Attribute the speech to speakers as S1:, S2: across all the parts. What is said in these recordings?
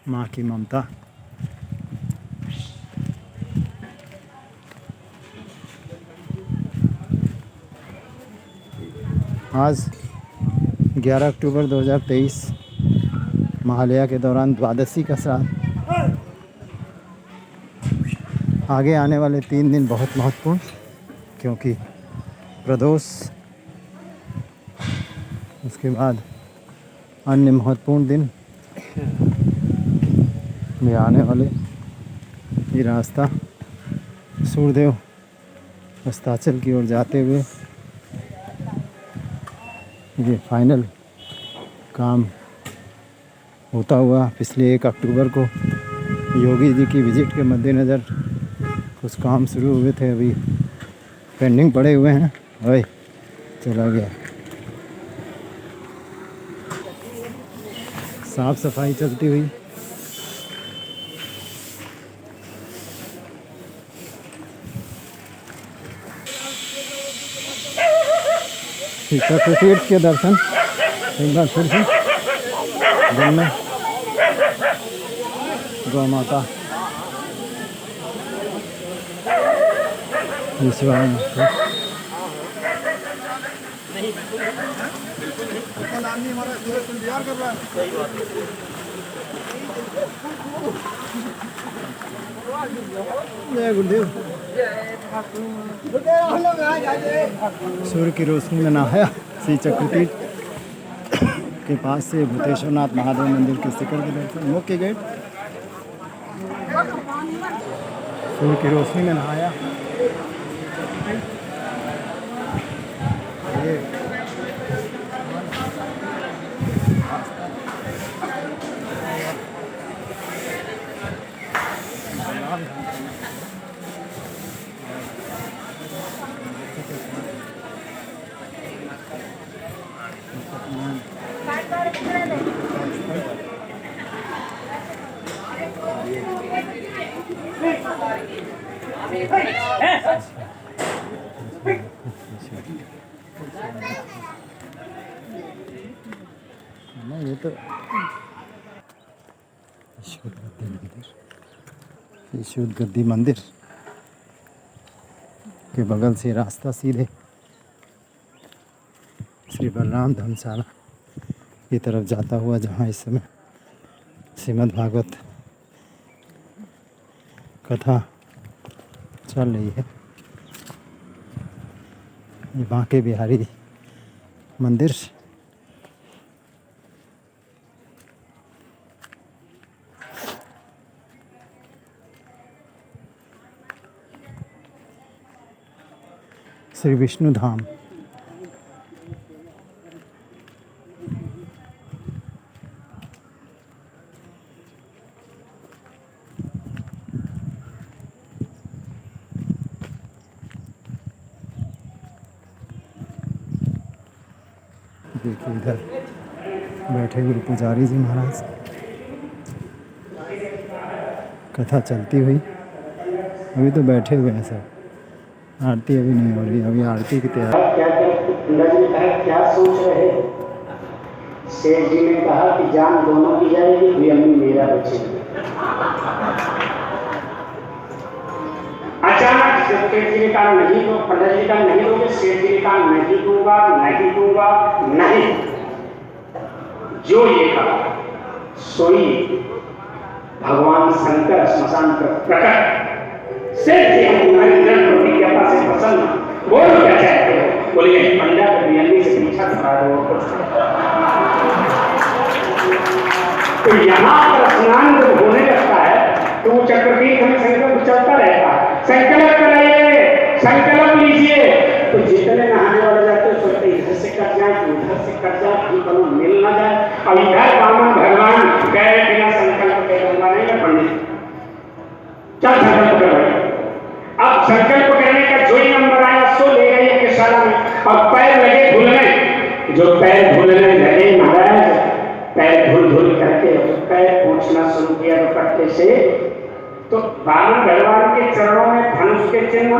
S1: माँ की ममता। आज 11 अक्टूबर 2023 महालया के दौरान द्वादशी का श्राद्ध। आगे आने वाले 3 दिन बहुत महत्वपूर्ण, क्योंकि प्रदोष, उसके बाद अन्य महत्वपूर्ण दिन में आने वाले। ये रास्ता सूर्यदेव अस्ताचल की ओर जाते हुए ये फाइनल काम होता हुआ पिछले 1 अक्टूबर को योगी जी की विजिट के मद्देनज़र कुछ काम शुरू हुए थे, अभी पेंडिंग पड़े हुए हैं। वही चला गया। साफ सफाई चलती हुई। चक्रतीर्थ के दर्शन एक बार फिर से दिन में गौ माता जय गुरुदेव। सूर्य की रोशनी में नहाया श्री चक्रतीर्थ के पास से भूतेश्वरनाथ महादेव मंदिर के शिखर के दर्शन। मुख्य गेट सूर्य की रोशनी में नहाया। ये ये तो ईश्वर गद्दी मंदिर के बगल से रास्ता सीधे श्री बलराम धर्मशाला की तरफ जाता हुआ, जहाँ इस समय श्रीमद् भागवत कथा चल रही है। ये बांके बिहारी मंदिर श्री विष्णु धाम। देखिए इधर बैठे हुए पुजारी जी महाराज, कथा चलती हुई। अभी तो बैठे हुए हैं सब, आरती अभी नहीं हो रही। अभी आरती की तैयारी।
S2: क्या सोच रहे हो? शेठ जी ने कहा कि जान दोनों की जाएगी, अम्मी मेरा बचेगा। अचानक शेठ जी ने कहा नहीं दो, पंडित जी का नहीं दोगे, शेठ जी ने कहा नहीं दूंगा, नहीं दूंगा, नहीं। जो ये कहा सोई भगवान शंकर श्मशान पर प्रकट। शेठ जी हम तुम्हारी दृढ़ प्रतिज्ञा से प्रसन्न, बोलो क्या चाहते हो? बोले पंडा बिरयानी से पीछा करा दो। तो यहाँ पर स्नान जब होने लगता है तो वो चक्रतीर्थ में संकल्प चलता रहता है। संकल्प कराइए, संकल्प लीजिए। तो जितने नहाने वाले जाते हैं सोचते इधर से कट जाए, उधर से कट जाए, कहीं कहीं मिल ना जाए। अब इधर बामन भगवान गए बिना संकल्प के गंगा नहीं है पंडित, क्या संकल्प कर रहे? अब संकल्प करने का जो ही नंबर आया सो ले गई है शाला में। अब पैर लगे धुलने, जो पैर धुलने लगे महाराज, पैर धुल धुल करके पैर पूछना शुरू किया दुपट्टे से, तो बामन भगवान के चरणों में धनुष के चिन्ह,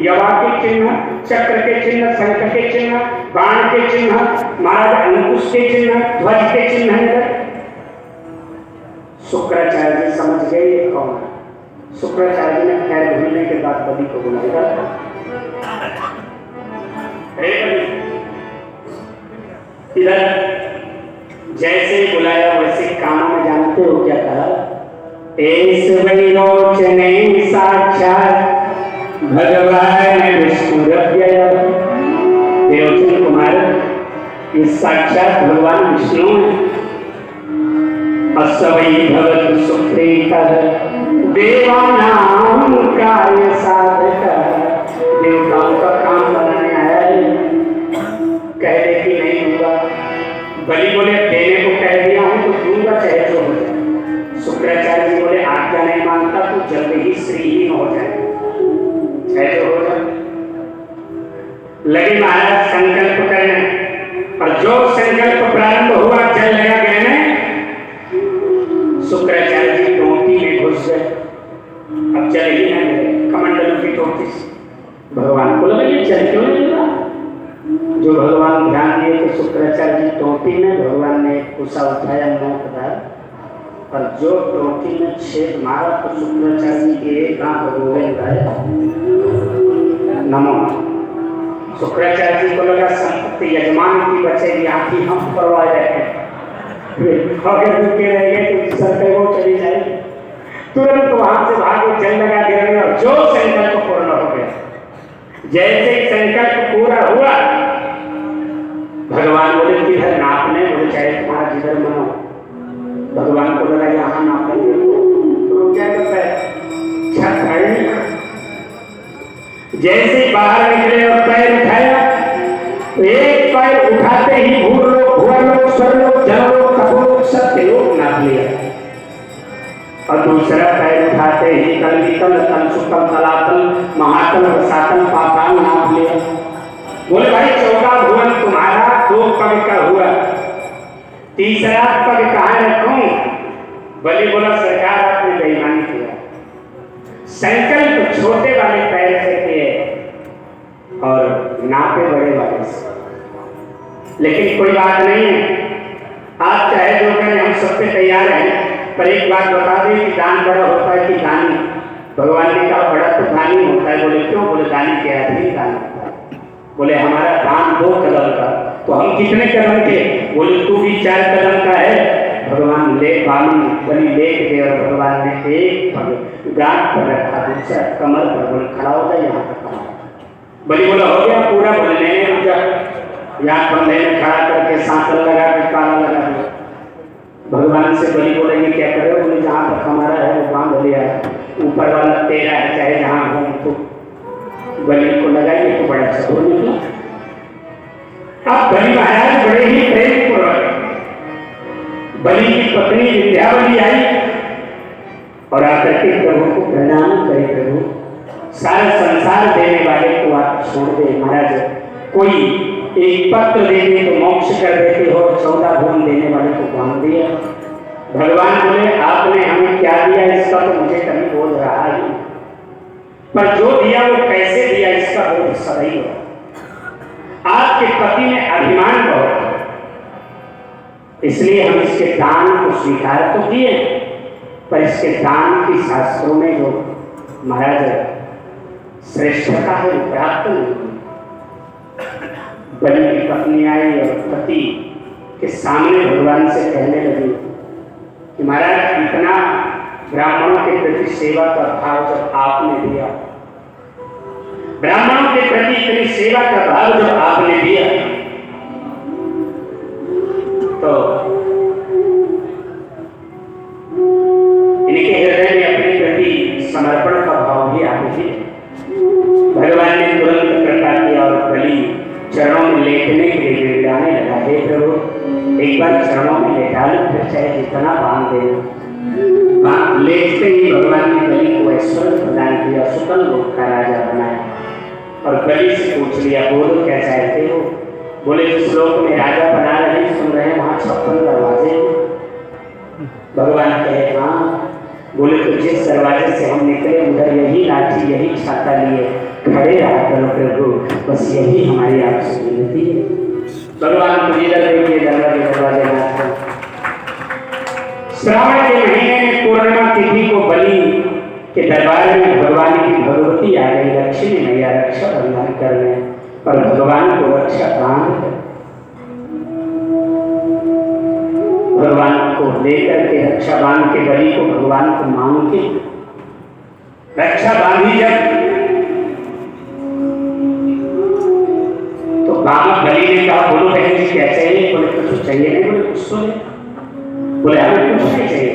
S2: यवा के चिन्ह, चक्र के चिन्ह, शंख के चिन्ह, बाण के चिन्ह, महाराज अंकुश के चिन्ह, ध्वज के चिन्ह है। शुक्राचार्य जी समझ गए ये कौन है। शुक्राचार्य जी ने पैर धुलने के बाद बलि को बुलाया, अरे बलि इधर। जैसे ही बुलाया वैसे कानों में जानते हो क्या कहा, एस वैरोचने साक्षात भगवान विष्णु विरोचन कुमार, ये साक्षात भगवान विष्णु है। असवै भवतु सुप्रीतः देवानां कार्य साधकः, देवताओं का काम बनाने आया है, कह दे कि नहीं दूंगा। बलि बोले देने को कह दिया हूं तो दूंगा चाहे जो हो जाए। शुक्राचार्य जी बोले आज्ञा नहीं मानता तो जल्द ही श्रीहीन हो जाए, चाहे जो हो जाए। लगे महाराज संकल्प करने, और जो संकल्प प्रारंभ हुआ चल लगा कहने, शुक्राचार्य जी टोटी में घुस गए। अब चल ही ना गए कमंडलों की टोटी से। भगवान को लगा ये चल क्यों नहीं रहा। जो भगवान ध्यान दिए तो शुक्राचार्य जी टोटी में, भगवान ने कुसा उठाया नोकदार, और जो टोटी में छेद मारा तो शुक्राचार्य जी के एक आंख रोए गए। नमो। शुक्राचार्य जी को लगा संपत्ति यजमान की बचेगी, आंखी हम परवाह रहे अगर रुके रहेंगे तो सर वो चली जाएगी। तुरंत वहां से भागे चल लगा गिरने, और जो संकल्प पूर्ण हो गया। जैसे ही संकल्प पूरा हुआ भगवान बोले किधर नापने, बोले चाहे तुम्हारा जिधर मन हो। भगवान को लगा यहाँ नापेंगे तो क्या करता है, छत है। जैसे ही बाहर निकले और पैर उठाया, एक पैर उठाते ही भूलोक स्वर्लोक जललोक तपोलोक सत्यलोक नाप लिया, और दूसरा पैर उठाते ही कल विकल तल सुकल तलातल महातल रसातल पाताल नाप लिया। बोले भाई 14 भुवन तुम्हारा, 2 पग का हुआ, तीसरा पग कहाँ रखूं। बलि बोला सरकार आपने बेईमानी किया, संकल्प छोटे वाले पैर से किए और नापे बड़े वाले से। लेकिन कोई बात नहीं है, आप चाहे जो करें हम सब पे तैयार हैं, पर एक बात बता दें कि दान बड़ा होता है कि दानी। भगवान ने कहा बड़ा तो दानी होता है। बोले क्यों, बोले दानी के अधीन दान होता है। बोले हमारा दान 2 कदम का, तो हम कितने कदम के, बोले तू भी 4 कदम का है। भगवान ले बाली बलि लेट गए और भगवान ने एक पग गांठ पर रखा, दूसरा कमर पर, बोले खड़ा हो जाए यहाँ पर खड़ा। बलि बोला हो गया पूरा, बोले नहीं रुक जा, यहाँ बंधे में खड़ा करके सांकल लगा के ताला लगा दिया। भगवान से बलि बोले ये क्या करे, बोले जहाँ तक हमारा है वो बांध लिया, ऊपर वाला तेरा है, चाहे जहाँ हो तो। बलि को लगाइए तो बड़ा सफल निकला। अब बलि महाराज बड़े ही प्रेम पूर्वक, बलि की पत्नी विंध्यावली आई और आकर के प्रभु को प्रणाम करे, प्रभु सारा संसार देने वाले को आप छोड़ दे महाराज, कोई एक पत्र दे दे तो मोक्ष कर देते हो, 14 भुवन देने वाले को बांध दिया। भगवान बोले आपने हमें क्या दिया इसका तो मुझे कभी बोल रहा ही, पर जो दिया वो कैसे दिया इसका बोध सदैव हो। आपके पति ने अभिमान बहुत, इसलिए हम इसके दान को स्वीकार तो किए, पर इसके दान की शास्त्रों में जो महाराज श्रेष्ठता है वो प्राप्त नहीं। बलि की पत्नी आई और पति के सामने भगवान से कहने लगी कि महाराज इतना ब्राह्मणों के प्रति सेवा का भाव जब आपने दिया, ब्राह्मणों के प्रति इतनी सेवा का भाव जब आपने दिया, तो इनके हृदय में अपने प्रति समर्पण का भाव भी आ गया। भगवान ने तुरंत कृपा किया और बलि चरणों में लेटने के लिए गिड़गिड़ाने लगा, हे प्रभु एक बार चरणों में लेटा लो, फिर चाहे जितना बांध दे। लेटते ही भगवान ने बलि को ऐश्वर्य प्रदान किया, सुतल लोक का राजा बनाया, और बलि से पूछ लिया बोलो क्या चाहते हो। बोले जिस लोक में राजा बना रहे सुन रहे वहां 56 दरवाजे। भगवान कहे हाँ। बोले तो जिस दरवाजे से हम निकले उधर यही लाठी यही छाता लिए खड़े रहा करो प्रभु, बस यही हमारी आपसे विनती है। भगवान को इधर देखिए दरवाजे दरवाजे श्रावण के महीने पूर्णिमा तिथि को बलि के दरबार में भगवान की भगवती आ गई, लक्ष्मी मैया रक्षा बंधन करने, पर भगवान को रक्षा बांध भगवान को लेकर के रक्षा बांध के बलि को भगवान को मांग के रक्षा बांधी जब, तो बामक बलि ने कहा बोलो बहन जी क्या चाहिए? बोले कुछ चाहिए नहीं। बोले कुछ तो नहीं। बोले हमें कुछ नहीं चाहिए।